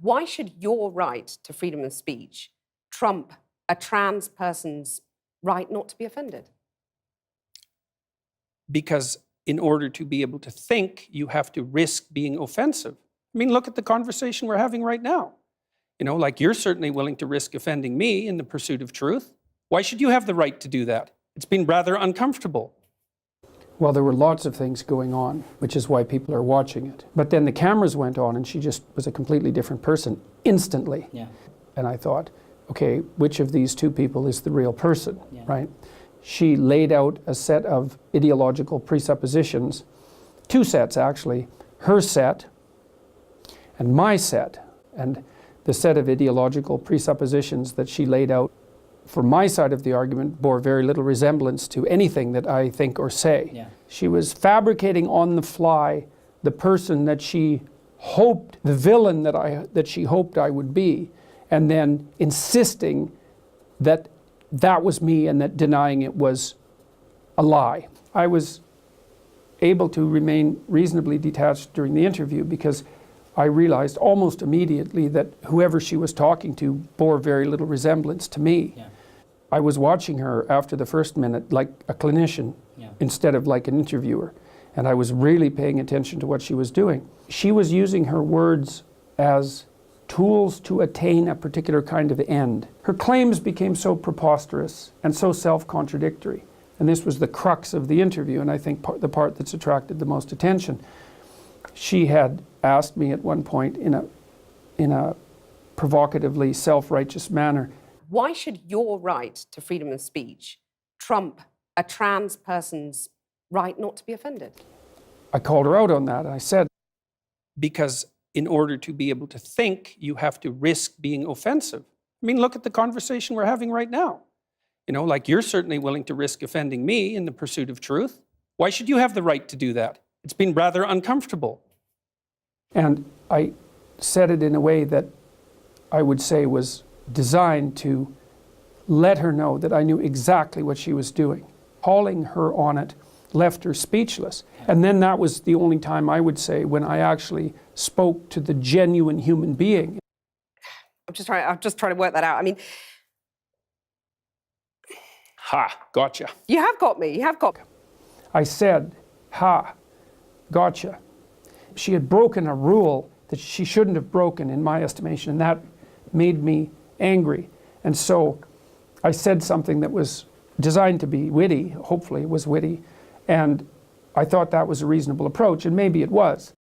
Why should your right to freedom of speech trump a trans person's right not to be offended? Because in order to be able to think, you have to risk being offensive. I mean, look at the conversation we're having right now. You know, like you're certainly willing to risk offending me in the pursuit of truth. Why should you have the right to do that? It's been rather uncomfortable. Well, there were lots of things going on, which is why people are watching it. But then the cameras went on and she just was a completely different person instantly. Yeah. And I thought, okay, which of these two people is the real person, Yeah. right? She laid out a set of ideological presuppositions, two sets actually, her set and my set. And the set of ideological presuppositions that she laid out for my side of the argument bore very little resemblance to anything that I think or say. Yeah. She was fabricating on the fly the person that she hoped, the villain that she hoped I would be, and then insisting that that was me and that denying it was a lie. I was able to remain reasonably detached during the interview because I realized almost immediately that whoever she was talking to bore very little resemblance to me. Yeah. I was watching her after the first minute like a clinician instead of like an interviewer. And I was really paying attention to what she was doing. She was using her words as tools to attain a particular kind of end. Her claims became so preposterous and so self-contradictory. And this was the crux of the interview, and I think the part that's attracted the most attention. She had asked me at one point in a provocatively self-righteous manner, Why should your right to freedom of speech trump a trans person's right not to be offended? I called her out on that. I said, Because in order to be able to think, you have to risk being offensive. I mean, look at the conversation we're having right now. You know, like you're certainly willing to risk offending me in the pursuit of truth. Why should you have the right to do that? It's been rather uncomfortable. and I said it in a way that I would say was designed to let her know that I knew exactly what she was doing. Calling her on it left her speechless. And then that was the only time I would say when I actually spoke to the genuine human being. I'm just trying to work that out. I mean, Ha, gotcha. you have got me. You have got me. I said, ha, gotcha. She had broken a rule that she shouldn't have broken in my estimation, and that made me angry. And so I said something that was designed to be witty, hopefully it was witty, and I thought that was a reasonable approach, and maybe it was.